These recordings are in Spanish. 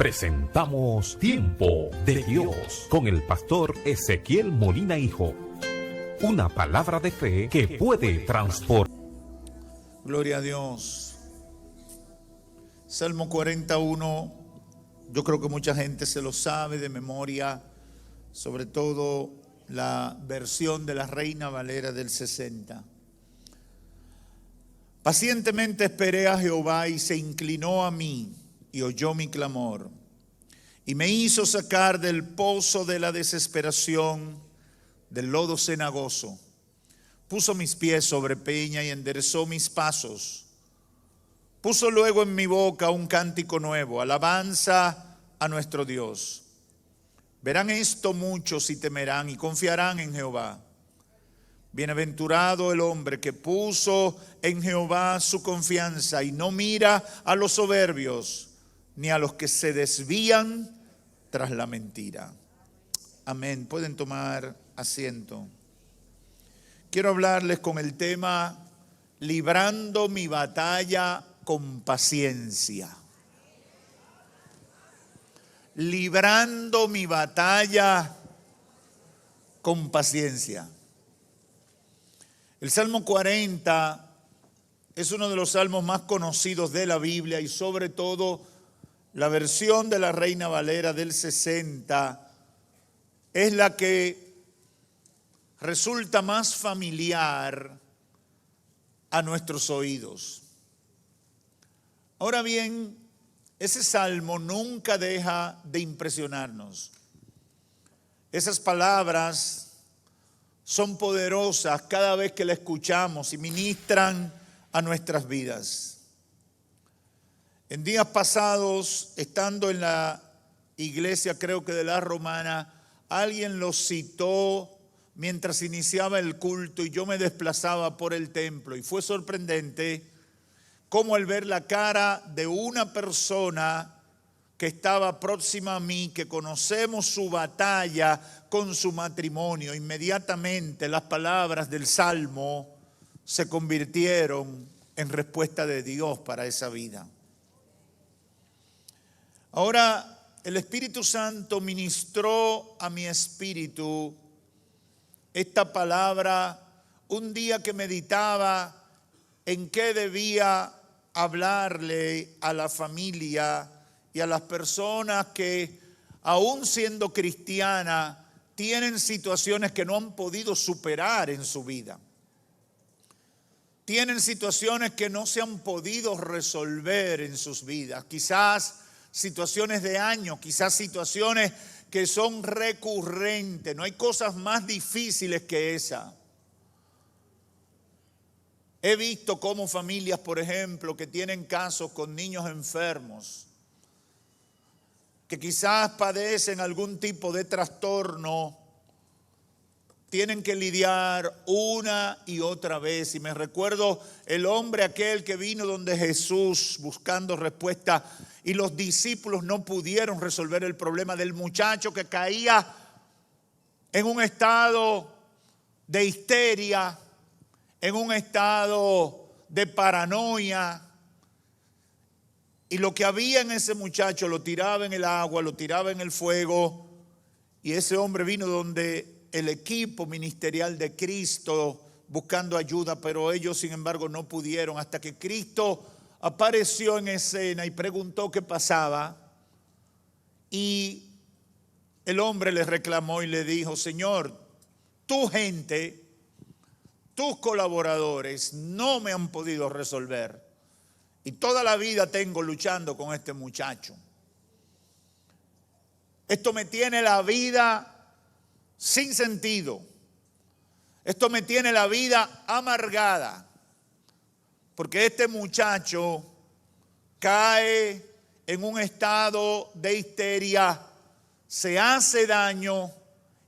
presentamos Tiempo de Dios con el pastor Ezequiel Molina Hijo. Una palabra de fe que puede transformar. Gloria a Dios. Salmo 41, yo creo que mucha gente se lo sabe de memoria, sobre todo la versión de la Reina Valera del 60. Pacientemente esperé a Jehová y se inclinó a mí y oyó mi clamor y me hizo sacar del pozo de la desesperación, del lodo cenagoso. Puso mis pies sobre peña y enderezó mis pasos. Puso luego en mi boca un cántico nuevo, alabanza a nuestro Dios. Verán esto muchos y temerán y confiarán en Jehová. Bienaventurado el hombre que puso en Jehová su confianza y no mira a los soberbios ni a los que se desvían tras la mentira. Amén. Pueden tomar asiento. Quiero hablarles con el tema librando mi batalla con paciencia. Librando mi batalla con paciencia. El Salmo 40 es uno de los salmos más conocidos de la Biblia y sobre todo la versión de la Reina Valera del 60 es la que resulta más familiar a nuestros oídos. Ahora bien, ese salmo nunca deja de impresionarnos. Esas palabras son poderosas cada vez que la escuchamos y ministran a nuestras vidas. En días pasados, estando en la iglesia, creo que de la Romana, alguien lo citó mientras iniciaba el culto y yo me desplazaba por el templo. Y fue sorprendente cómo al ver la cara de una persona que estaba próxima a mí, que conocemos su batalla con su matrimonio, inmediatamente las palabras del Salmo se convirtieron en respuesta de Dios para esa vida. Ahora, el Espíritu Santo ministró a mi espíritu esta palabra un día que meditaba en qué debía hablarle a la familia y a las personas que, aún siendo cristianas, tienen situaciones que no han podido superar en su vida. Tienen situaciones que no se han podido resolver en sus vidas. Quizás situaciones de años, quizás situaciones que son recurrentes. No hay cosas más difíciles que esa. He visto cómo familias, por ejemplo, que tienen casos con niños enfermos, que quizás padecen algún tipo de trastorno, tienen que lidiar una y otra vez. Y me recuerdo el hombre aquel que vino donde Jesús buscando respuesta y los discípulos no pudieron resolver el problema del muchacho que caía en un estado de histeria, en un estado de paranoia. Y lo que había en ese muchacho lo tiraba en el agua, lo tiraba en el fuego. Y ese hombre vino donde el equipo ministerial de Cristo buscando ayuda, pero ellos sin embargo no pudieron, hasta que Cristo apareció en escena y preguntó qué pasaba. Y el hombre le reclamó y le dijo: Señor, tu gente, tus colaboradores no me han podido resolver. Y toda la vida tengo luchando con este muchacho. Esto me tiene la vida sin sentido. Esto me tiene la vida amargada. Porque este muchacho cae en un estado de histeria, se hace daño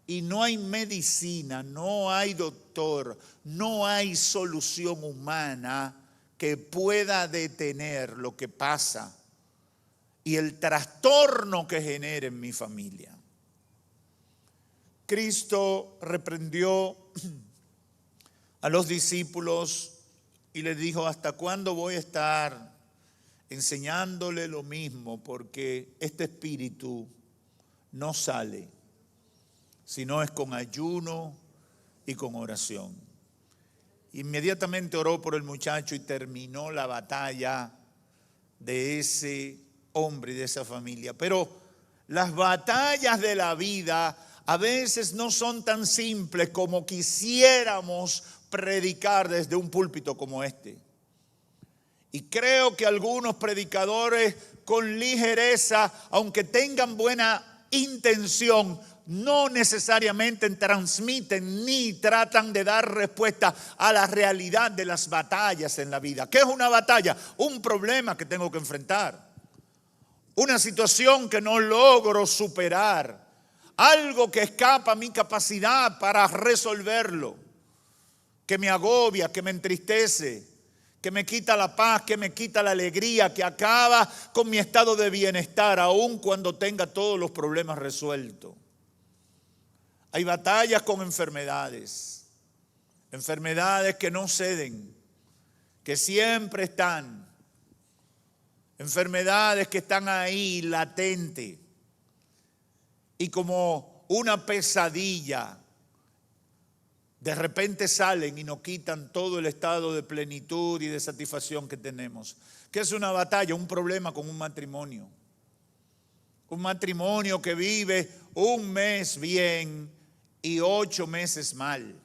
y no hay medicina, no hay doctor, no hay solución humana que pueda detener lo que pasa y el trastorno que genera en mi familia. Cristo reprendió a los discípulos y les dijo: ¿hasta cuándo voy a estar enseñándole lo mismo, porque este espíritu no sale, sino es con ayuno y con oración. Inmediatamente oró por el muchacho y terminó la batalla de ese hombre y de esa familia. Pero las batallas de la vida a veces no son tan simples como quisiéramos predicar desde un púlpito como este. Y creo que algunos predicadores con ligereza, aunque tengan buena intención, no necesariamente transmiten ni tratan de dar respuesta a la realidad de las batallas en la vida. ¿Qué es una batalla? Un problema que tengo que enfrentar, una situación que no logro superar, algo que escapa a mi capacidad para resolverlo, que me agobia, que me entristece, que me quita la paz, que me quita la alegría, que acaba con mi estado de bienestar, aun cuando tenga todos los problemas resueltos. Hay batallas con enfermedades que no ceden, que siempre están, enfermedades que están ahí latentes y como una pesadilla, de repente salen y nos quitan todo el estado de plenitud y de satisfacción que tenemos. ¿Qué es una batalla? Un problema con un matrimonio. Un matrimonio que vive un mes bien y 8 meses mal.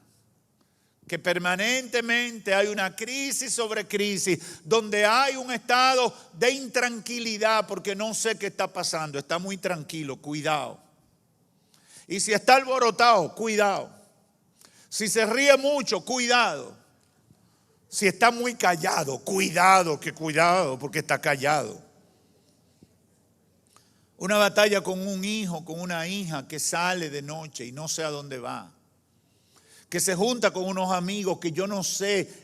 Que permanentemente hay una crisis sobre crisis, donde hay un estado de intranquilidad porque no sé qué está pasando. Está muy tranquilo, cuidado. Y si está alborotado, cuidado. Si se ríe mucho, cuidado. Si está muy callado, cuidado porque está callado. Una batalla con un hijo, con una hija que sale de noche y no sé a dónde va. Que se junta con unos amigos que yo no sé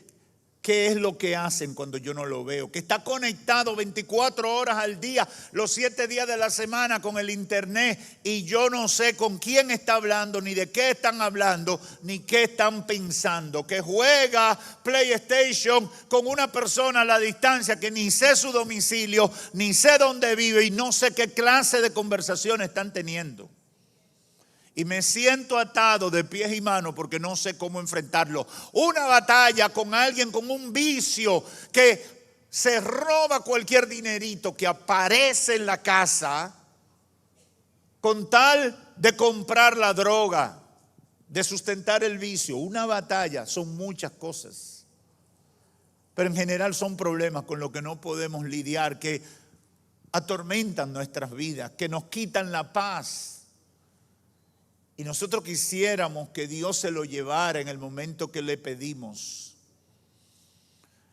qué es lo que hacen cuando yo no lo veo. Que está conectado 24 horas al día, los 7 días de la semana con el internet. Y yo no sé con quién está hablando, ni de qué están hablando, ni qué están pensando. Que juega PlayStation con una persona a la distancia que ni sé su domicilio, ni sé dónde vive y no sé qué clase de conversación están teniendo. Y me siento atado de pies y manos porque no sé cómo enfrentarlo. Una batalla con alguien con un vicio que se roba cualquier dinerito que aparece en la casa con tal de comprar la droga, de sustentar el vicio. Una batalla son muchas cosas, pero en general son problemas con los que no podemos lidiar, que atormentan nuestras vidas, que nos quitan la paz. Y nosotros quisiéramos que Dios se lo llevara en el momento que le pedimos.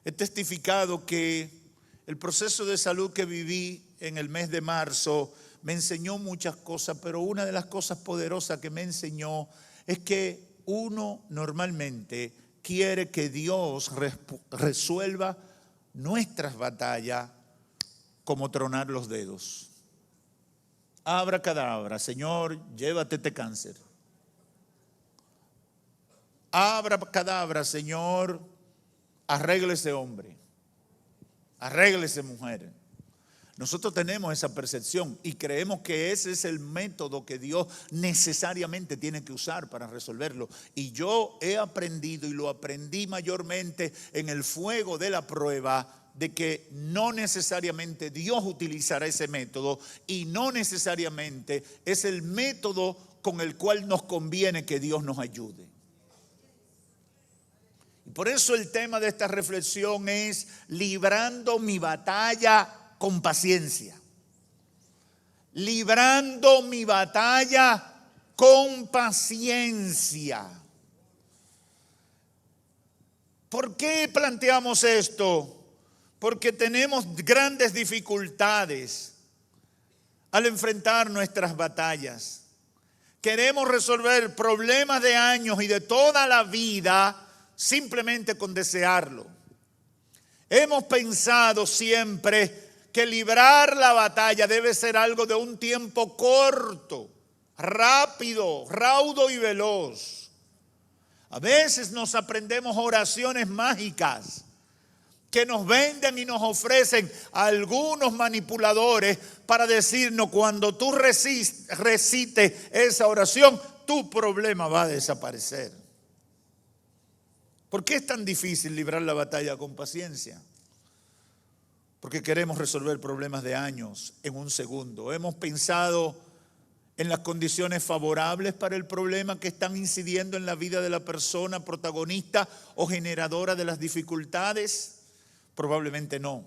He testificado que el proceso de salud que viví en el mes de marzo me enseñó muchas cosas, pero una de las cosas poderosas que me enseñó es que uno normalmente quiere que Dios resuelva nuestras batallas como tronar los dedos. Abracadabra, Señor, llévate este cáncer. Abracadabra, Señor, arregle ese hombre, arregle esa mujer. Nosotros tenemos esa percepción y creemos que ese es el método que Dios necesariamente tiene que usar para resolverlo. Y yo he aprendido y lo aprendí mayormente en el fuego de la prueba, de que no necesariamente Dios utilizará ese método y no necesariamente es el método con el cual nos conviene que Dios nos ayude. Y por eso el tema de esta reflexión es librando mi batalla con paciencia. Librando mi batalla con paciencia. ¿Por qué planteamos esto? Porque tenemos grandes dificultades al enfrentar nuestras batallas. Queremos resolver problemas de años y de toda la vida simplemente con desearlo. Hemos pensado siempre que librar la batalla debe ser algo de un tiempo corto, rápido, raudo y veloz. A veces nos aprendemos oraciones mágicas que nos venden y nos ofrecen algunos manipuladores para decirnos: cuando tú recites esa oración, tu problema va a desaparecer. ¿Por qué es tan difícil librar la batalla con paciencia? Porque queremos resolver problemas de años en un segundo. Hemos pensado en las condiciones favorables para el problema que están incidiendo en la vida de la persona protagonista o generadora de las dificultades. Probablemente no.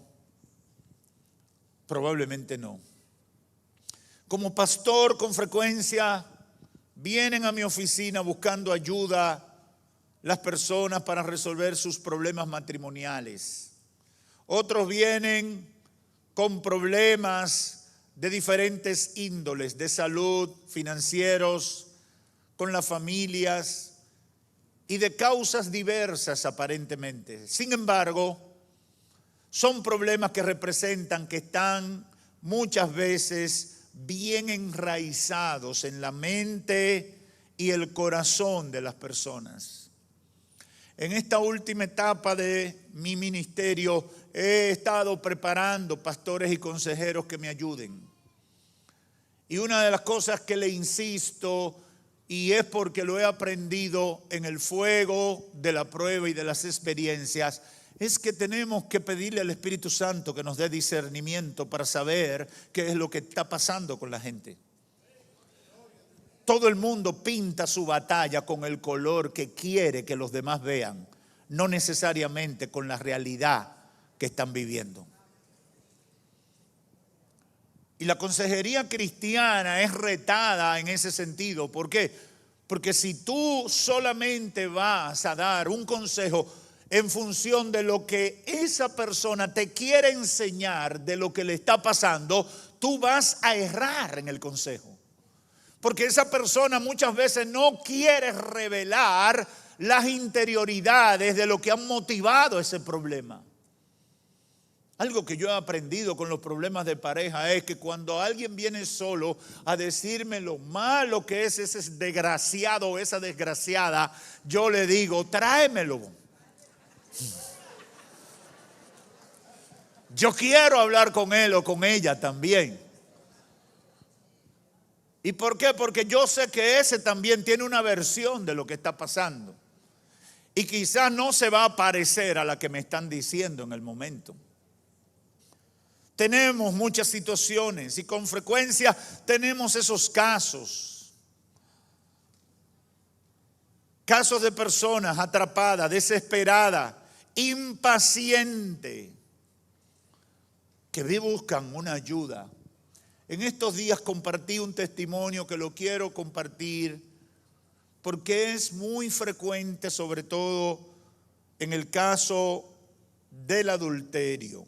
Probablemente no. Como pastor, con frecuencia vienen a mi oficina buscando ayuda las personas para resolver sus problemas matrimoniales. Otros vienen con problemas de diferentes índoles, de salud, financieros, con las familias y de causas diversas aparentemente. Sin embargo, son problemas que representan que están muchas veces bien enraizados en la mente y el corazón de las personas. En esta última etapa de mi ministerio he estado preparando pastores y consejeros que me ayuden. Y una de las cosas que le insisto, y es porque lo he aprendido en el fuego de la prueba y de las experiencias, es que tenemos que pedirle al Espíritu Santo que nos dé discernimiento para saber qué es lo que está pasando con la gente. Todo el mundo pinta su batalla con el color que quiere que los demás vean, no necesariamente con la realidad que están viviendo. Y la consejería cristiana es retada en ese sentido. ¿Por qué? Porque si tú solamente vas a dar un consejo en función de lo que esa persona te quiere enseñar de lo que le está pasando, tú vas a errar en el consejo. Porque esa persona muchas veces no quiere revelar las interioridades de lo que han motivado ese problema. Algo que yo he aprendido con los problemas de pareja es que cuando alguien viene solo a decirme lo malo que es ese desgraciado o esa desgraciada, yo le digo: tráemelo. Yo quiero hablar con él o con ella también. ¿Y por qué? Porque yo sé que ese también tiene una versión de lo que está pasando. Y quizás no se va a parecer a la que me están diciendo en el momento. Tenemos muchas situaciones y con frecuencia tenemos esos casos. Casos de personas atrapadas, desesperadas, impacientes, que buscan una ayuda. En estos días compartí un testimonio que lo quiero compartir porque es muy frecuente, sobre todo en el caso del adulterio.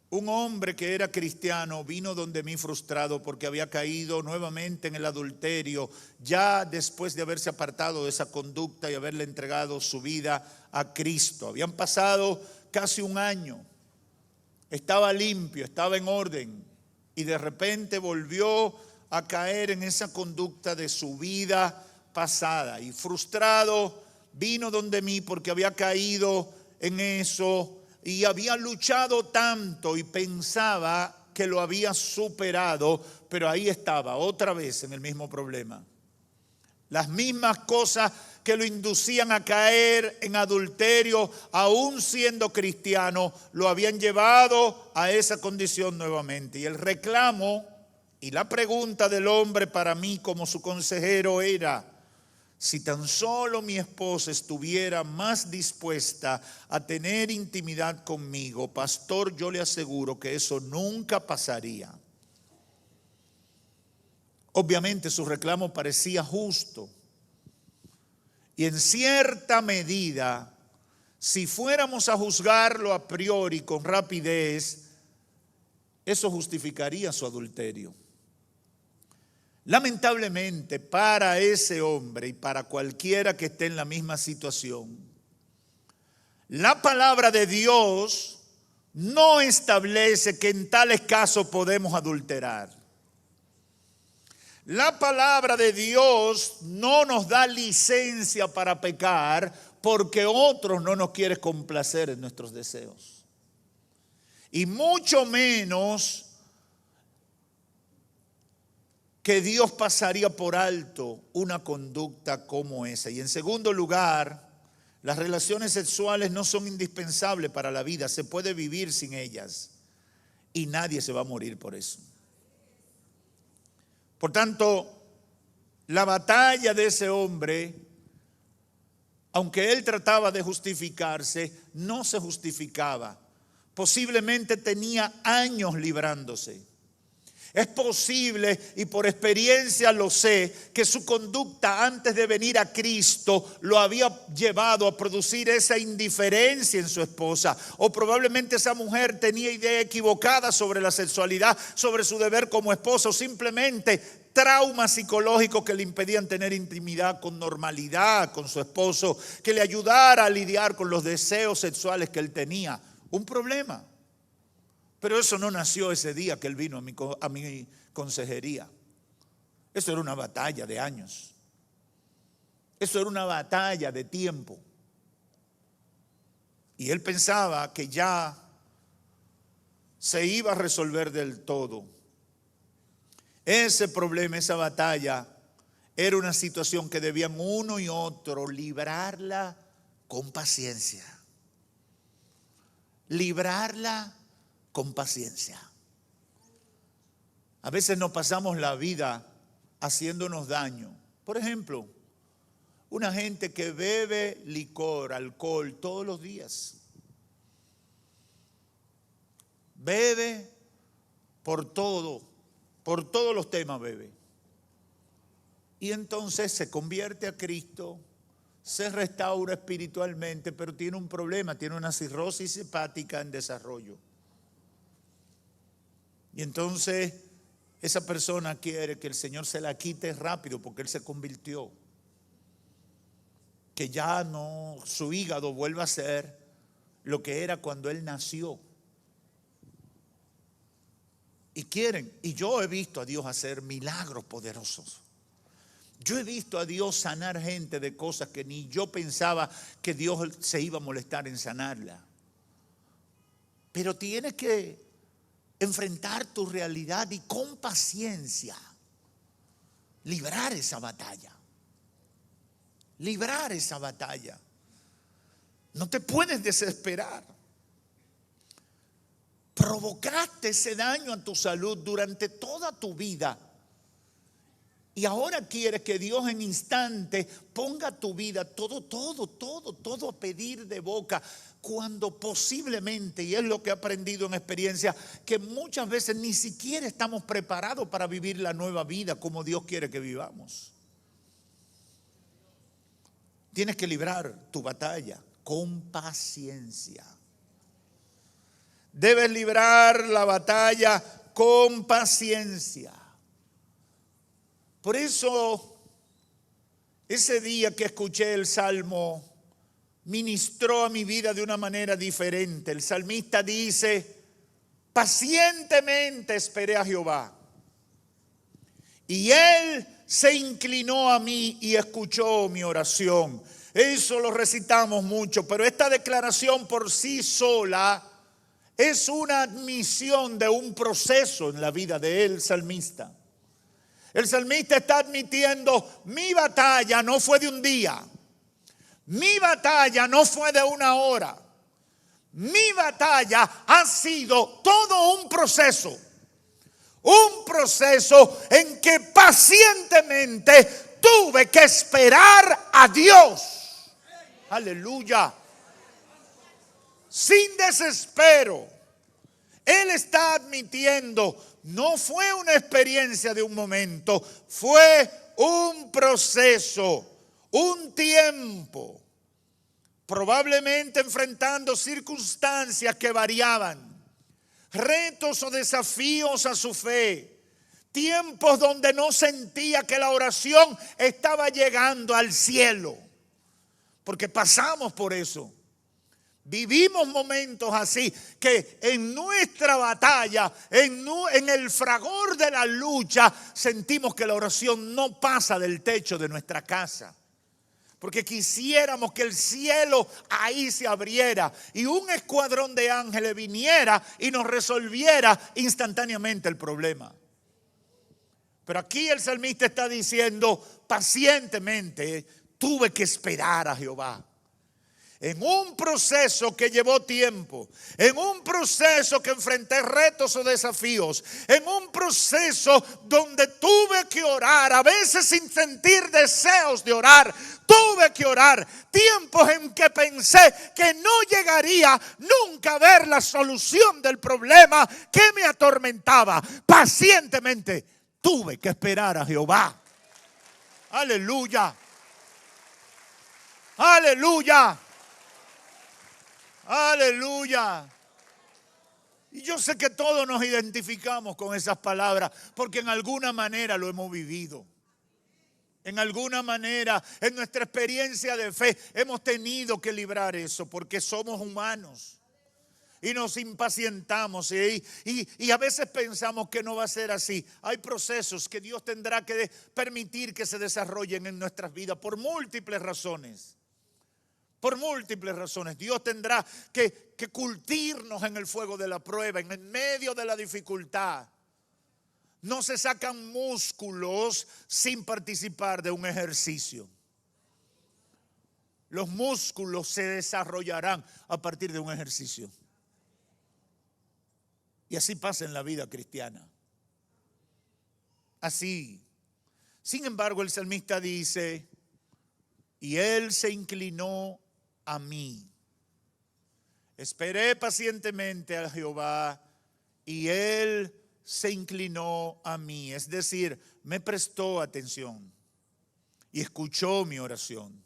Un hombre que era cristiano vino donde mí frustrado porque había caído nuevamente en el adulterio, ya después de haberse apartado de esa conducta y haberle entregado su vida a Cristo. Habían pasado casi un año, estaba limpio, estaba en orden y de repente volvió a caer en esa conducta de su vida pasada. Y frustrado vino donde mí porque había caído en eso y había luchado tanto y pensaba que lo había superado, pero ahí estaba otra vez en el mismo problema. Las mismas cosas que lo inducían a caer en adulterio, aún siendo cristiano, lo habían llevado a esa condición nuevamente. Y el reclamo y la pregunta del hombre para mí como su consejero era: si tan solo mi esposa estuviera más dispuesta a tener intimidad conmigo, pastor, yo le aseguro que eso nunca pasaría. Obviamente su reclamo parecía justo. Y en cierta medida, si fuéramos a juzgarlo a priori con rapidez, eso justificaría su adulterio. Lamentablemente, para ese hombre y para cualquiera que esté en la misma situación, la palabra de Dios no establece que en tales casos podemos adulterar. La palabra de Dios no nos da licencia para pecar porque otros no nos quieren complacer en nuestros deseos. Y mucho menos que Dios pasaría por alto una conducta como esa. Y en segundo lugar, las relaciones sexuales no son indispensables para la vida, se puede vivir sin ellas y nadie se va a morir por eso. Por tanto, la batalla de ese hombre, aunque él trataba de justificarse, no se justificaba. Posiblemente tenía años librándose. Es posible, y por experiencia lo sé, que su conducta antes de venir a Cristo lo había llevado a producir esa indiferencia en su esposa. O probablemente esa mujer tenía idea equivocada sobre la sexualidad, sobre su deber como esposa, o simplemente traumas psicológicos que le impedían tener intimidad con normalidad con su esposo, que le ayudara a lidiar con los deseos sexuales que él tenía. Un problema. Pero eso no nació ese día que él vino a mi consejería. Eso era una batalla de años. Eso era una batalla de tiempo. Y él pensaba que ya se iba a resolver del todo. Ese problema, esa batalla, era una situación que debían uno y otro librarla con paciencia. Librarla con paciencia. A veces nos pasamos la vida haciéndonos daño. Por ejemplo, una gente que bebe licor, alcohol todos los días. Bebe por todos los temas bebe. Y entonces se convierte a Cristo, se restaura espiritualmente, pero tiene un problema, tiene una cirrosis hepática en desarrollo. Y entonces esa persona quiere que el Señor se la quite rápido porque él se convirtió. Que ya no, su hígado vuelva a ser lo que era cuando él nació. Y quieren, y yo he visto a Dios hacer milagros poderosos. Yo he visto a Dios sanar gente de cosas que ni yo pensaba que Dios se iba a molestar en sanarla. Pero tienes que enfrentar tu realidad y con paciencia librar esa batalla. Librar esa batalla. No te puedes desesperar. Provocaste ese daño a tu salud durante toda tu vida. Y ahora quieres que Dios en instante ponga tu vida todo a pedir de boca, cuando posiblemente, y es lo que he aprendido en experiencia, que muchas veces ni siquiera estamos preparados para vivir la nueva vida como Dios quiere que vivamos. Tienes que librar tu batalla con paciencia. Debes librar la batalla con paciencia. Por eso, ese día que escuché el Salmo, ministró a mi vida de una manera diferente. El salmista dice: pacientemente esperé a Jehová, y Él se inclinó a mí y escuchó mi oración. Eso lo recitamos mucho, pero esta declaración por sí sola es una admisión de un proceso en la vida del salmista. El salmista está admitiendo: mi batalla no fue de un día, mi batalla no fue de una hora, mi batalla ha sido todo un proceso en que pacientemente tuve que esperar a Dios. Aleluya. Sin desespero. Él está admitiendo: no fue una experiencia de un momento, fue un proceso, un tiempo, probablemente enfrentando circunstancias que variaban, retos o desafíos a su fe, tiempos donde no sentía que la oración estaba llegando al cielo, porque pasamos por eso. Vivimos momentos así, que en nuestra batalla, en el fragor de la lucha, sentimos que la oración no pasa del techo de nuestra casa. Porque quisiéramos que el cielo ahí se abriera y un escuadrón de ángeles viniera y nos resolviera instantáneamente el problema. Pero aquí el salmista está diciendo, pacientemente tuve que esperar a Jehová. En un proceso que llevó tiempo, en un proceso que enfrenté retos o desafíos, en un proceso donde tuve que orar, a veces sin sentir deseos de orar, tuve que orar. Tiempos en que pensé que no llegaría nunca a ver la solución del problema que me atormentaba. Pacientemente tuve que esperar a Jehová. Aleluya. Aleluya. Aleluya. Y yo sé que todos nos identificamos con esas palabras porque en alguna manera lo hemos vivido. En alguna manera, en nuestra experiencia de fe, hemos tenido que librar eso porque somos humanos. Y nos impacientamos y a veces pensamos que no va a ser así. Hay procesos que Dios tendrá que permitir que se desarrollen en nuestras vidas por múltiples razones. Por múltiples razones. Dios tendrá que curtirnos en el fuego de la prueba, en medio de la dificultad. No se sacan músculos sin participar de un ejercicio. Los músculos se desarrollarán a partir de un ejercicio. Y así pasa en la vida cristiana. Así. Sin embargo, el salmista dice, y él se inclinó a mí. Esperé pacientemente a Jehová y él se inclinó a mí. Es decir, me prestó atención y escuchó mi oración.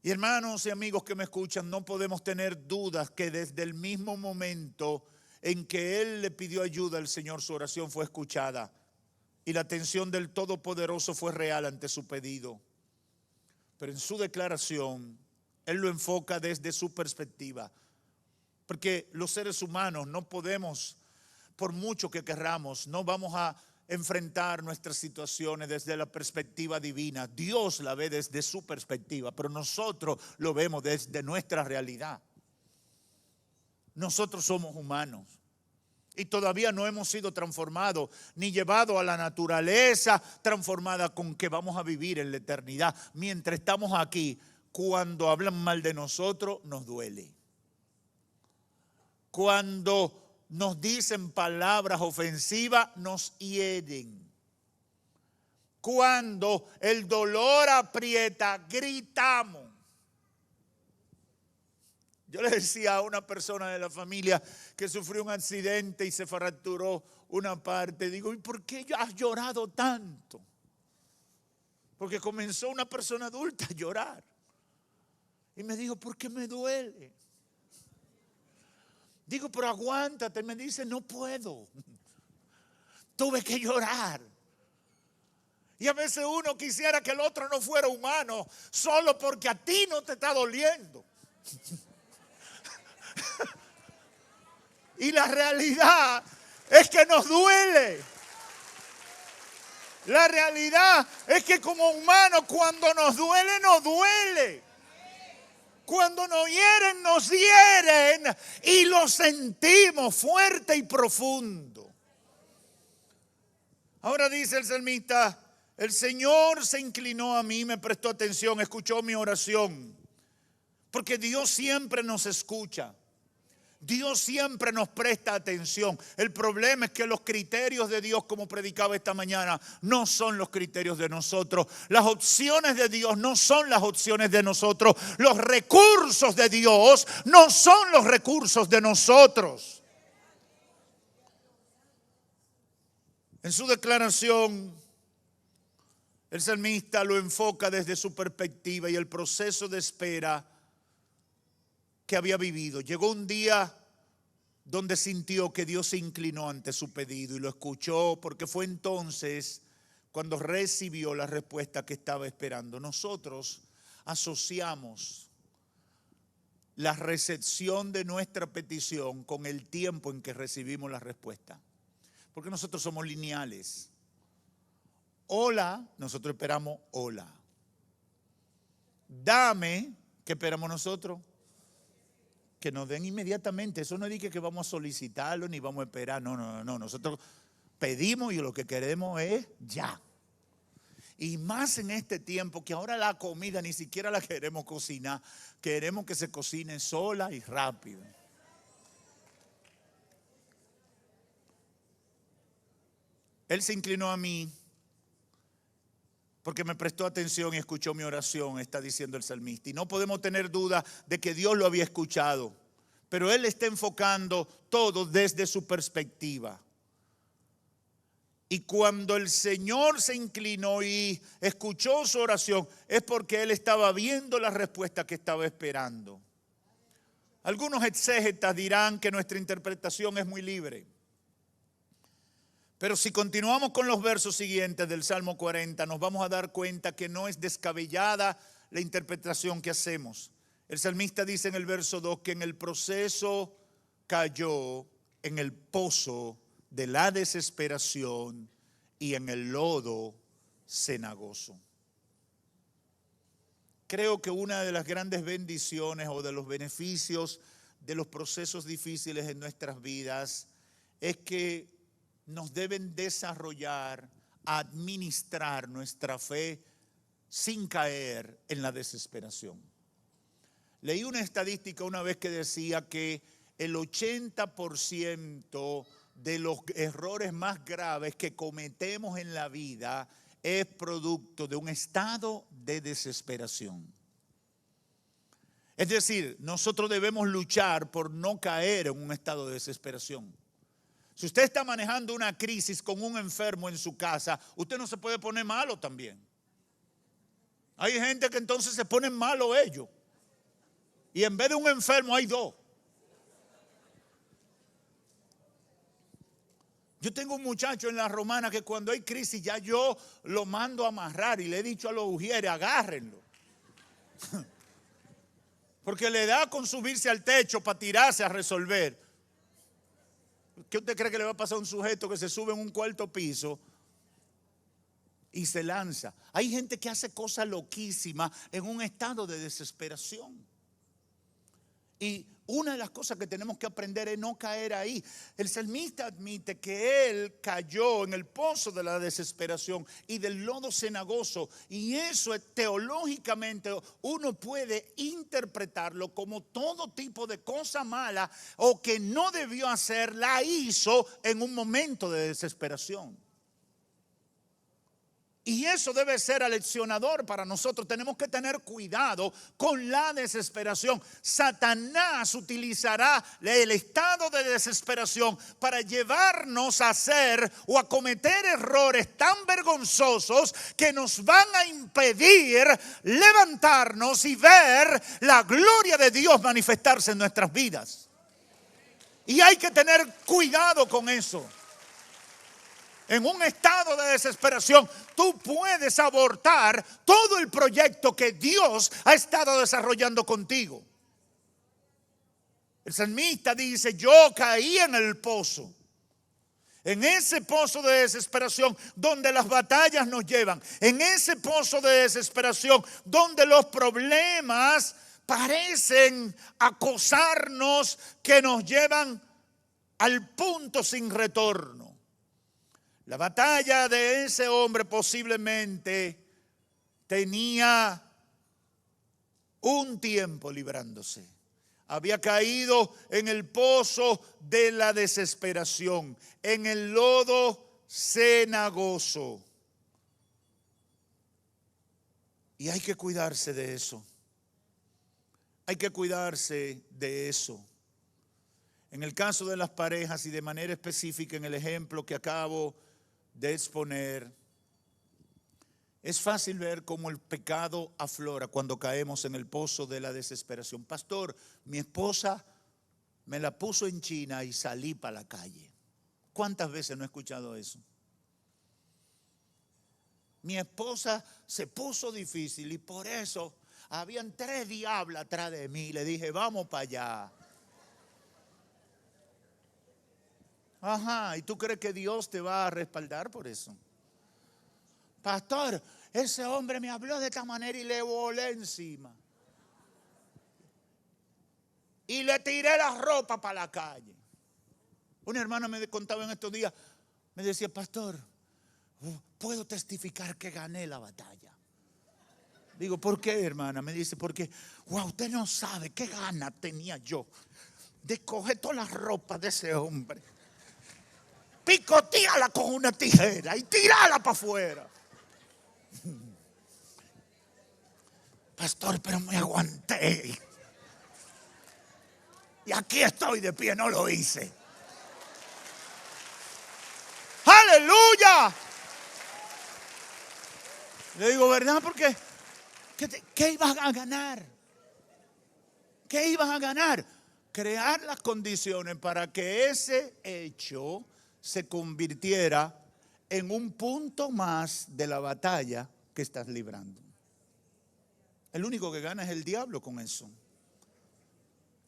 Y hermanos y amigos que me escuchan, no podemos tener dudas que desde el mismo momento en que él le pidió ayuda al Señor, su oración fue escuchada y la atención del Todopoderoso fue real ante su pedido. Pero en su declaración, él lo enfoca desde su perspectiva. Porque los seres humanos no podemos, por mucho que querramos, no vamos a enfrentar nuestras situaciones desde la perspectiva divina. Dios la ve desde su perspectiva, pero nosotros lo vemos desde nuestra realidad. Nosotros somos humanos y todavía no hemos sido transformados ni llevados a la naturaleza transformada con que vamos a vivir en la eternidad. Mientras estamos aquí, cuando hablan mal de nosotros, nos duele. Cuando nos dicen palabras ofensivas, nos hieren. Cuando el dolor aprieta, gritamos. Yo le decía a una persona de la familia que sufrió un accidente y se fracturó una parte. Digo, ¿y por qué has llorado tanto? Porque comenzó una persona adulta a llorar. Y me dijo, ¿por qué me duele? Digo, pero aguántate. Me dice, no puedo. Tuve que llorar. Y a veces uno quisiera que el otro no fuera humano, solo porque a ti no te está doliendo. Y la realidad es que nos duele. La realidad es que como humanos cuando nos duele, nos duele. Cuando nos hieren y lo sentimos fuerte y profundo. Ahora dice el salmista, el Señor se inclinó a mí, me prestó atención, escuchó mi oración. Porque Dios siempre nos escucha. Dios siempre nos presta atención. El problema es que los criterios de Dios, como predicaba esta mañana, no son los criterios de nosotros. Las opciones de Dios no son las opciones de nosotros. Los recursos de Dios no son los recursos de nosotros. En su declaración, el salmista lo enfoca desde su perspectiva y el proceso de espera que había vivido. Llegó un día donde sintió que Dios se inclinó ante su pedido y lo escuchó, porque fue entonces cuando recibió la respuesta que estaba esperando. Nosotros asociamos la recepción de nuestra petición con el tiempo en que recibimos la respuesta, porque nosotros somos lineales. Hola, nosotros esperamos hola. dame, ¿qué esperamos nosotros? Que nos den inmediatamente. Eso no dice que vamos a solicitarlo ni vamos a esperar. No. Nosotros pedimos y lo que queremos es ya. Y más en este tiempo que ahora la comida ni siquiera la queremos cocinar. Queremos que se cocine sola y rápido. Él se inclinó a mí porque me prestó atención y escuchó mi oración, está diciendo el salmista. Y no podemos tener duda de que Dios lo había escuchado, pero Él está enfocando todo desde su perspectiva. Y cuando el Señor se inclinó y escuchó su oración, es porque Él estaba viendo la respuesta que estaba esperando. Algunos exégetas dirán que nuestra interpretación es muy libre. Pero si continuamos con los versos siguientes del Salmo 40, nos vamos a dar cuenta que no es descabellada la interpretación que hacemos. El salmista dice en el verso 2 que en el proceso cayó en el pozo de la desesperación y en el lodo cenagoso. Creo que una de las grandes bendiciones o de los beneficios de los procesos difíciles en nuestras vidas es que nos deben desarrollar, administrar nuestra fe sin caer en la desesperación. Leí una estadística una vez que decía que el 80% de los errores más graves que cometemos en la vida es producto de un estado de desesperación. Es decir, nosotros debemos luchar por no caer en un estado de desesperación. Si usted está manejando una crisis con un enfermo en su casa, usted no se puede poner malo también. Hay gente que entonces se ponen malo ellos. Y en vez de un enfermo hay dos. Yo tengo un muchacho en la Romana que cuando hay crisis ya yo lo mando a amarrar y le he dicho a los ujieres, agárrenlo. Porque le da con subirse al techo para tirarse a resolver. ¿Qué usted cree que le va a pasar a un sujeto que se sube en un cuarto piso y se lanza? Hay gente que hace cosas loquísimas en un estado de desesperación. Y una de las cosas que tenemos que aprender es no caer ahí. El salmista admite que él cayó en el pozo de la desesperación y del lodo cenagoso. Y eso teológicamente uno puede interpretarlo como todo tipo de cosa mala o que no debió hacer, la hizo en un momento de desesperación. Y eso debe ser aleccionador para nosotros. Tenemos que tener cuidado con la desesperación. Satanás utilizará el estado de desesperación para llevarnos a hacer o a cometer errores tan vergonzosos que nos van a impedir levantarnos y ver la gloria de Dios manifestarse en nuestras vidas. Y hay que tener cuidado con eso. En un estado de desesperación, tú puedes abortar todo el proyecto que Dios ha estado desarrollando contigo. El salmista dice, yo caí en el pozo. En ese pozo de desesperación donde las batallas nos llevan. En ese pozo de desesperación donde los problemas parecen acosarnos, que nos llevan al punto sin retorno. La batalla de ese hombre posiblemente tenía un tiempo librándose. Había caído en el pozo de la desesperación, en el lodo cenagoso. Y hay que cuidarse de eso. Hay que cuidarse de eso. En el caso de las parejas y de manera específica en el ejemplo que acabo de exponer, es fácil ver cómo el pecado aflora cuando caemos en el pozo de la desesperación. Pastor, mi esposa me la puso en China y salí para la calle. ¿Cuántas veces no he escuchado eso? Mi esposa se puso difícil y por eso habían 3 diablos atrás de mí. Le dije, vamos para allá. Ajá, ¿y tú crees que Dios te va a respaldar por eso? Pastor, ese hombre me habló de esta manera y le volé encima. Y le tiré la ropa para la calle. Una hermana me contaba en estos días, me decía, pastor, puedo testificar que gané la batalla. Digo, ¿por qué, hermana? Me dice, porque, wow, usted no sabe qué gana tenía yo de coger toda la ropa de ese hombre, picotearla con una tijera y tirarla para afuera. Pastor, pero me aguanté. Y aquí estoy de pie, no lo hice. ¡Aleluya! Le digo, ¿verdad? Porque ¿qué ibas a ganar? ¿Qué ibas a ganar? Crear las condiciones para que ese hecho se convirtiera en un punto más de la batalla que estás librando. El único que gana es el diablo con eso.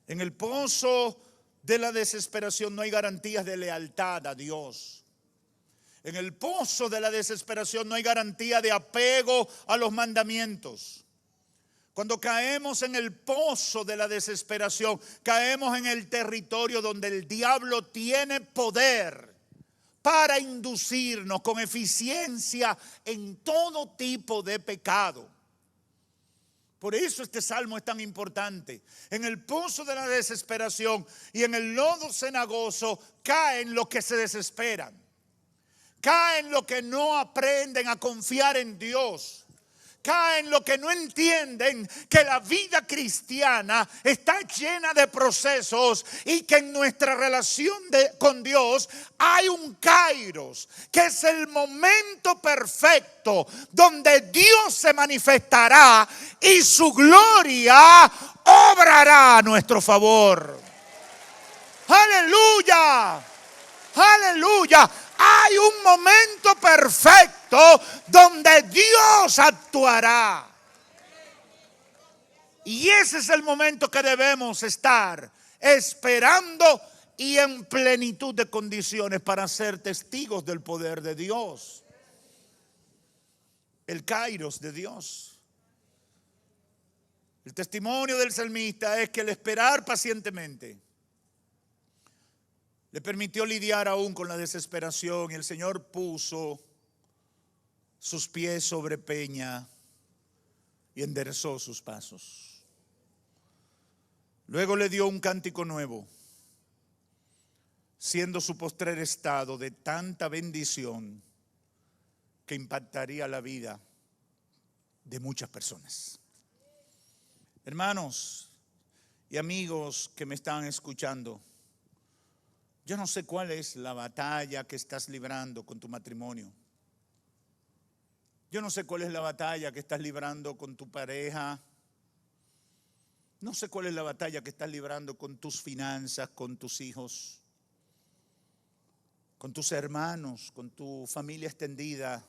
En el pozo de la desesperación no hay garantías de lealtad a Dios. En el pozo de la desesperación no hay garantía de apego a los mandamientos. Cuando caemos en el pozo de la desesperación, caemos en el territorio donde el diablo tiene poder para inducirnos con eficiencia en todo tipo de pecado. Por eso este salmo es tan importante. En el pozo de la desesperación y en el lodo cenagoso caen los que se desesperan. Caen los que no aprenden a confiar en Dios. Caen los que no entienden que la vida cristiana está llena de procesos y que en nuestra relación con Dios hay un kairos, que es el momento perfecto donde Dios se manifestará y su gloria obrará a nuestro favor. ¡Aleluya! ¡Aleluya! Hay un momento perfecto donde Dios actuará. Y ese es el momento que debemos estar esperando y en plenitud de condiciones para ser testigos del poder de Dios. El kairos de Dios. El testimonio del salmista es que el esperar pacientemente le permitió lidiar aún con la desesperación y el Señor puso sus pies sobre peña y enderezó sus pasos. Luego le dio un cántico nuevo, siendo su postrer estado de tanta bendición que impactaría la vida de muchas personas. Hermanos y amigos que me están escuchando, yo no sé cuál es la batalla que estás librando con tu matrimonio. Yo no sé cuál es la batalla que estás librando con tu pareja. No sé cuál es la batalla que estás librando con tus finanzas, con tus hijos, con tus hermanos, con tu familia extendida,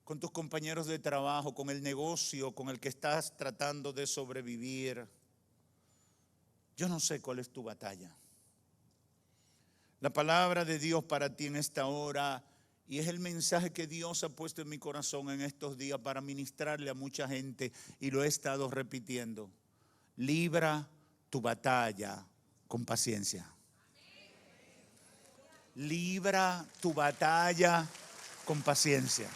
con tus compañeros de trabajo, con el negocio con el que estás tratando de sobrevivir. Yo no sé cuál es tu batalla. La palabra de Dios para ti en esta hora, y es el mensaje que Dios ha puesto en mi corazón en estos días para ministrarle a mucha gente, y lo he estado repitiendo: libra tu batalla con paciencia. Libra tu batalla con paciencia.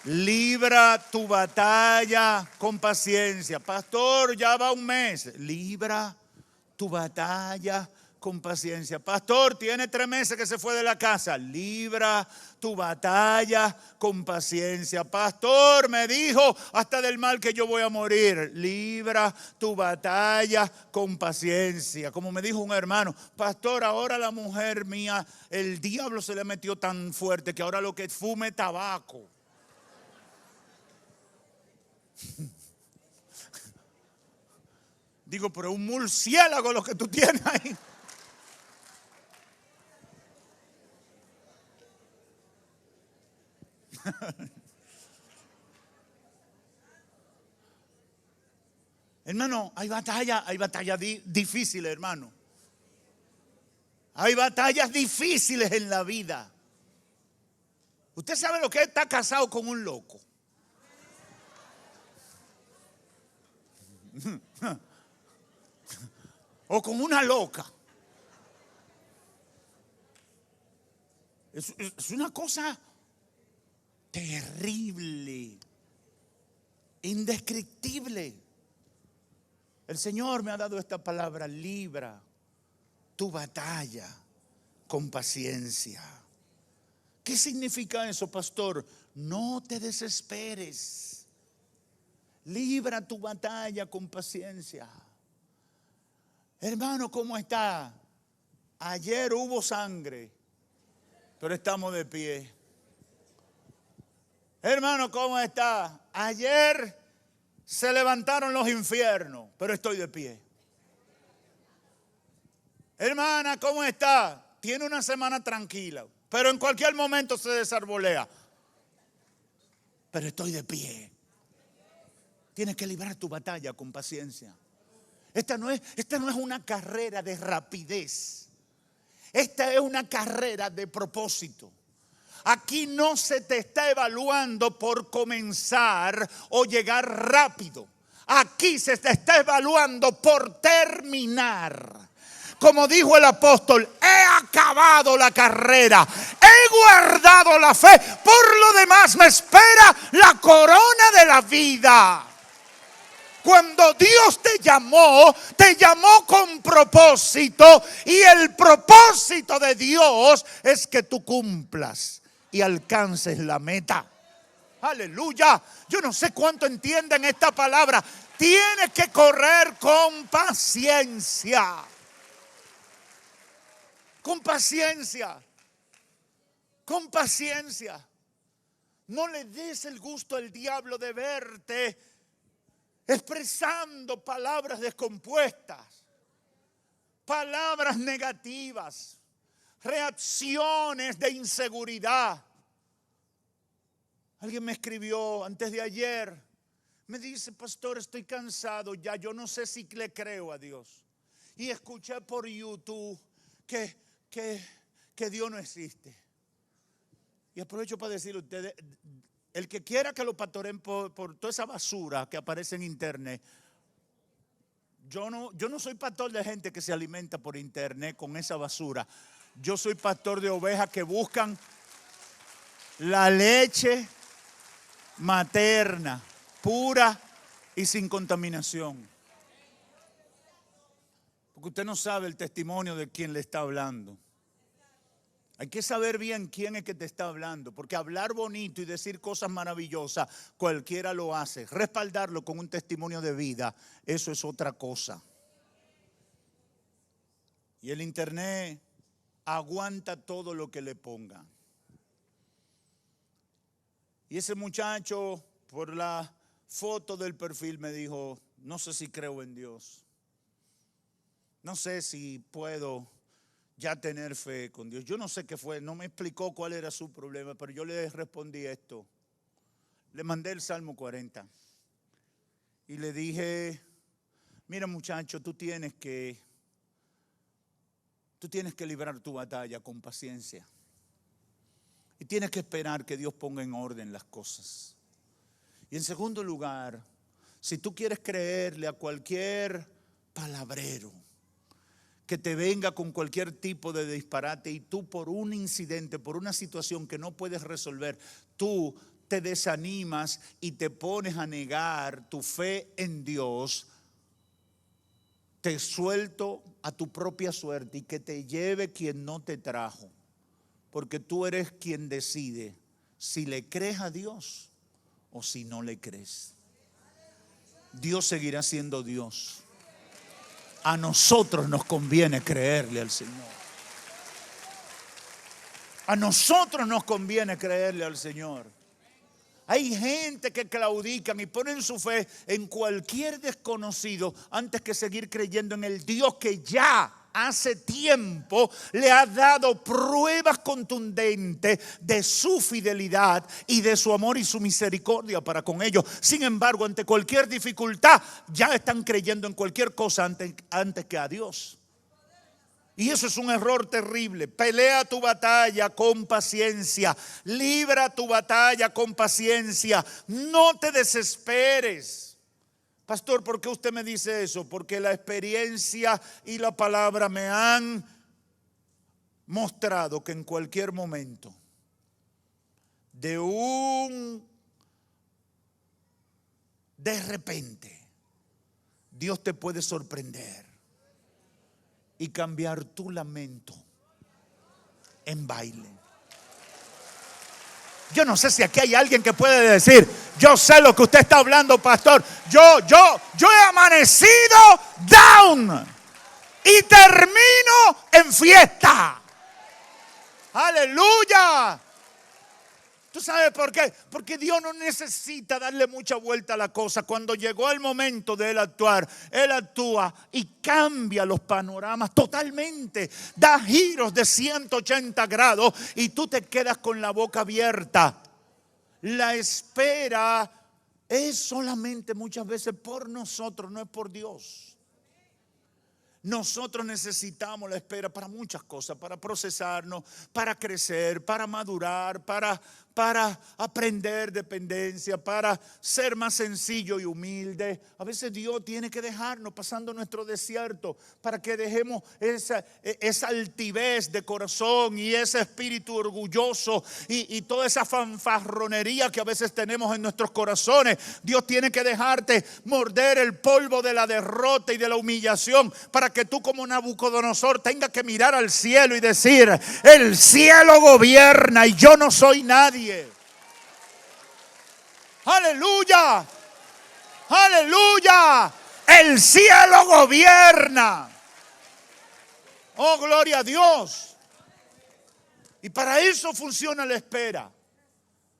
Libra tu batalla con paciencia. Pastor, ya va un mes. Libra tu batalla con paciencia. Pastor, tiene 3 meses que se fue de la casa. Libra tu batalla con paciencia. Pastor, me dijo hasta del mal que yo voy a morir. Libra tu batalla con paciencia. Como me dijo un hermano: pastor, ahora la mujer mía, el diablo se le metió tan fuerte que ahora lo que fume es tabaco. Digo, pero un murciélago lo que tú tienes ahí. Hermano, hay batallas difíciles, hermano. Hay batallas difíciles en la vida. Usted sabe lo que es estar casado con un loco. O con una loca. Es una cosa terrible, indescriptible. El Señor me ha dado esta palabra: libra tu batalla con paciencia. ¿Qué significa eso, pastor? No te desesperes. Libra tu batalla con paciencia. Hermano, ¿cómo está? Ayer hubo sangre, pero estamos de pie. Hermano, ¿cómo está? Ayer se levantaron los infiernos, pero estoy de pie. Hermana, ¿cómo está? Tiene una semana tranquila, pero en cualquier momento se desarbolea. Pero estoy de pie. Tienes que librar tu batalla con paciencia. Esta no es una carrera de rapidez. Esta es una carrera de propósito. Aquí no se te está evaluando por comenzar o llegar rápido. Aquí se te está evaluando por terminar. Como dijo el apóstol: he acabado la carrera, he guardado la fe, por lo demás me espera la corona de la vida. Cuando Dios te llamó con propósito, y el propósito de Dios es que tú cumplas y alcances la meta. Aleluya. Yo no sé cuánto entienden esta palabra. Tienes que correr con paciencia. Con paciencia. Con paciencia. No le des el gusto al diablo de verte expresando palabras descompuestas, palabras negativas, reacciones de inseguridad. Alguien me escribió antes de ayer, me dice: pastor, estoy cansado ya, yo no sé si le creo a Dios. Y escuché por YouTube que Dios no existe. Y aprovecho para decirle a ustedes: el que quiera que lo pastoren por toda esa basura que aparece en internet, yo no soy pastor de gente que se alimenta por internet con esa basura. Yo soy pastor de ovejas que buscan la leche materna, pura y sin contaminación. Porque usted no sabe el testimonio de quien le está hablando. Hay que saber bien quién es que te está hablando, porque hablar bonito y decir cosas maravillosas, cualquiera lo hace. Respaldarlo con un testimonio de vida, eso es otra cosa. Y el internet aguanta todo lo que le pongan. Y ese muchacho, por la foto del perfil, me dijo: no sé si creo en Dios. No sé si puedo ya tener fe con Dios. Yo no sé qué fue, no me explicó cuál era su problema, pero yo le respondí esto. Le mandé el Salmo 40 y le dije: mira, muchacho, tú tienes que librar tu batalla con paciencia. Y tienes que esperar que Dios ponga en orden las cosas. Y en segundo lugar, si tú quieres creerle a cualquier palabrero que te venga con cualquier tipo de disparate, y tú por un incidente, por una situación que no puedes resolver, tú te desanimas y te pones a negar tu fe en Dios, te suelto a tu propia suerte y que te lleve quien no te trajo. Porque tú eres quien decide si le crees a Dios o si no le crees. Dios seguirá siendo Dios. A nosotros nos conviene creerle al Señor. A nosotros nos conviene creerle al Señor. Hay gente que claudican y ponen su fe en cualquier desconocido antes que seguir creyendo en el Dios que ya hace tiempo le ha dado pruebas contundentes de su fidelidad y de su amor y su misericordia para con ellos. Sin embargo, ante cualquier dificultad, ya están creyendo en cualquier cosa antes que a Dios. Y eso es un error terrible. Pelea tu batalla con paciencia. Libra tu batalla con paciencia. No te desesperes. Pastor, ¿por qué usted me dice eso? Porque la experiencia y la palabra me han mostrado que en cualquier momento de repente Dios te puede sorprender y cambiar tu lamento en baile. Yo no sé si aquí hay alguien que puede decir: yo sé lo que usted está hablando, pastor. Yo he amanecido down y termino en fiesta. Aleluya. ¿Tú sabes por qué? Porque Dios no necesita darle mucha vuelta a la cosa. Cuando llegó el momento de Él actuar, Él actúa y cambia los panoramas totalmente. Da giros de 180 grados y tú te quedas con la boca abierta. La espera es solamente muchas veces por nosotros, no es por Dios. Nosotros necesitamos la espera para muchas cosas, para procesarnos, para crecer, para madurar, para aprender dependencia, para ser más sencillo y humilde. A veces Dios tiene que dejarnos pasando nuestro desierto para que dejemos esa altivez de corazón y ese espíritu orgulloso y toda esa fanfarronería que a veces tenemos en nuestros corazones. Dios tiene que dejarte morder el polvo de la derrota y de la humillación para que tú, como Nabucodonosor, tengas que mirar al cielo y decir: el cielo gobierna y yo no soy nadie. Aleluya, aleluya, el cielo gobierna. Oh, gloria a Dios. Y para eso funciona la espera.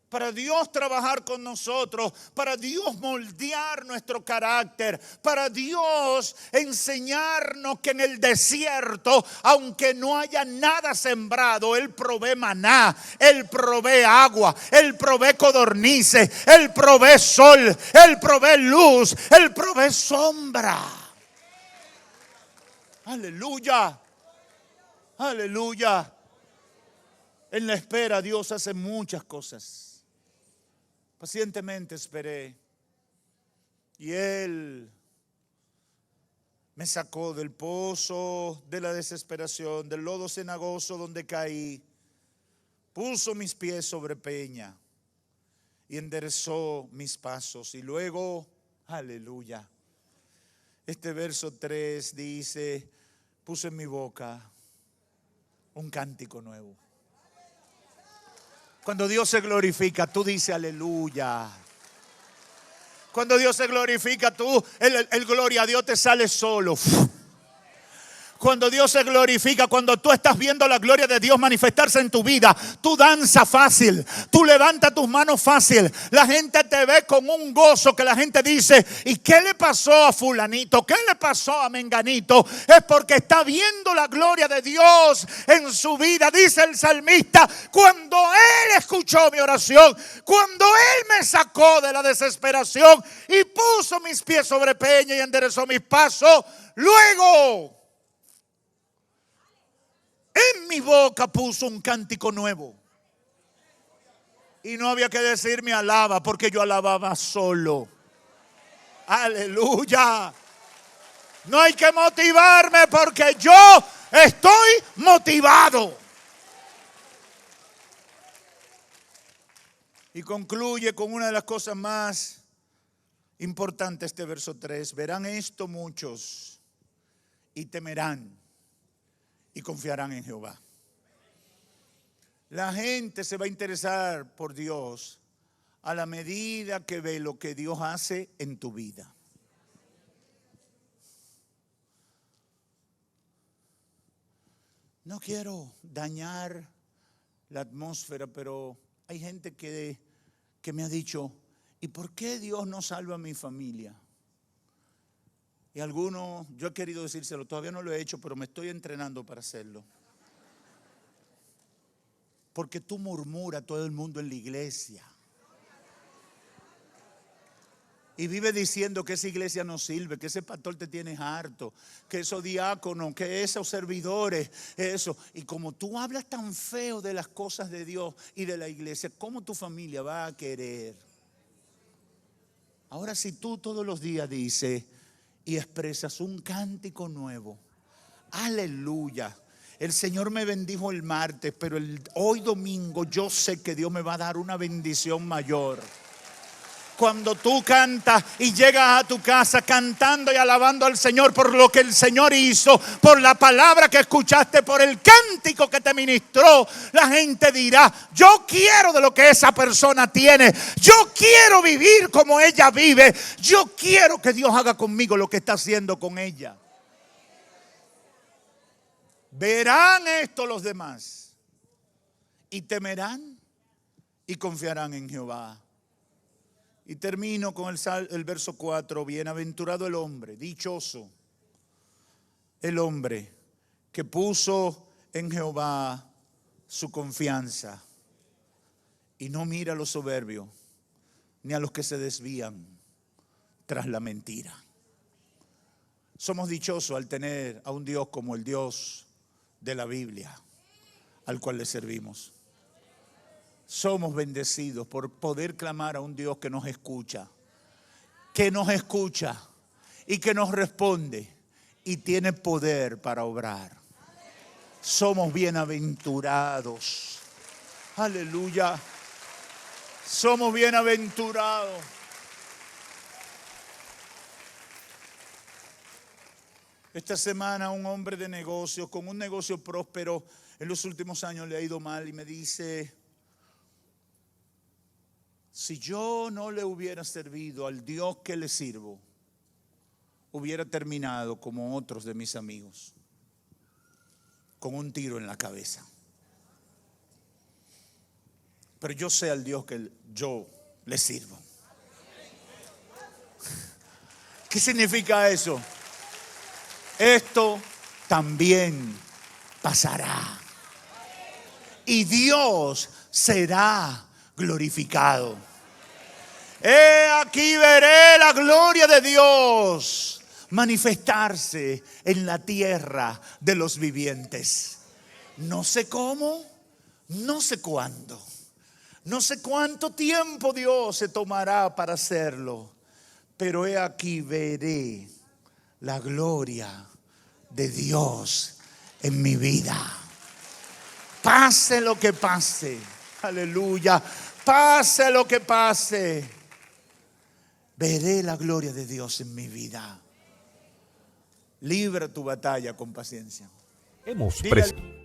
Para Dios trabajar con nosotros, para Dios moldear nuestro carácter, para Dios enseñarnos que en el desierto, aunque no haya nada sembrado, Él provee maná, Él provee agua, Él provee codornices, Él provee sol, Él provee luz, Él provee sombra. Aleluya, aleluya. En la espera Dios hace muchas cosas. Pacientemente esperé y Él me sacó del pozo de la desesperación, del lodo cenagoso donde caí, puso mis pies sobre peña y enderezó mis pasos. Y luego, aleluya, este verso 3 dice: puso en mi boca un cántico nuevo. Cuando Dios se glorifica, tú dices aleluya. Cuando Dios se glorifica, el gloria a Dios te sale solo. Cuando Dios se glorifica, cuando tú estás viendo la gloria de Dios manifestarse en tu vida, tú danzas fácil, tú levantas tus manos fácil. La gente te ve con un gozo que la gente dice: ¿y qué le pasó a fulanito? ¿Qué le pasó a menganito? Es porque está viendo la gloria de Dios en su vida. Dice el salmista: cuando Él escuchó mi oración, cuando Él me sacó de la desesperación y puso mis pies sobre peña y enderezó mis pasos, luego en mi boca puso un cántico nuevo. Y no había que decirme alaba, porque yo alababa solo. Aleluya. No hay que motivarme, porque yo estoy motivado. Y concluye con una de las cosas más importantes este verso 3. Verán esto muchos y temerán y confiarán en Jehová. La gente se va a interesar por Dios a la medida que ve lo que Dios hace en tu vida. No quiero dañar la atmósfera, pero hay gente que me ha dicho: ¿y por qué Dios no salva a mi familia? Y algunos, yo he querido decírselo, todavía no lo he hecho, pero me estoy entrenando para hacerlo. Porque tú murmuras todo el mundo en la iglesia. y vive diciendo que esa iglesia no sirve, que ese pastor te tiene harto, que esos diáconos, que esos servidores, eso. Y como tú hablas tan feo de las cosas de Dios y de la iglesia, ¿cómo tu familia va a querer? Ahora, si tú todos los días dices y expresas un cántico nuevo, aleluya. El Señor me bendijo el martes, pero hoy domingo yo sé que Dios me va a dar una bendición mayor. Cuando tú cantas y llegas a tu casa cantando y alabando al Señor por lo que el Señor hizo, por la palabra que escuchaste, por el cántico que te ministró, la gente dirá: yo quiero de lo que esa persona tiene, yo quiero vivir como ella vive, yo quiero que Dios haga conmigo lo que está haciendo con ella. Verán esto los demás y temerán y confiarán en Jehová. Y termino con el verso 4. Bienaventurado el hombre, dichoso el hombre que puso en Jehová su confianza y no mira a los soberbios ni a los que se desvían tras la mentira. Somos dichosos al tener a un Dios como el Dios de la Biblia, al cual le servimos. Somos bendecidos por poder clamar a un Dios que nos escucha y que nos responde y tiene poder para obrar. Somos bienaventurados. Aleluya. Somos bienaventurados. Esta semana un hombre de negocios, con un negocio próspero, en los últimos años le ha ido mal y me dice: si yo no le hubiera servido al Dios que le sirvo, hubiera terminado como otros de mis amigos, con un tiro en la cabeza. Pero yo sé al Dios que yo le sirvo. ¿Qué significa eso? Esto también pasará y Dios será glorificado. He aquí veré la gloria de Dios manifestarse en la tierra de los vivientes. No sé cómo, no sé cuándo, no sé cuánto tiempo Dios se tomará para hacerlo, pero he aquí veré la gloria de Dios en mi vida. Pase lo que pase, aleluya, pase lo que pase, veré la gloria de Dios en mi vida. Libra tu batalla con paciencia. Hemos presentado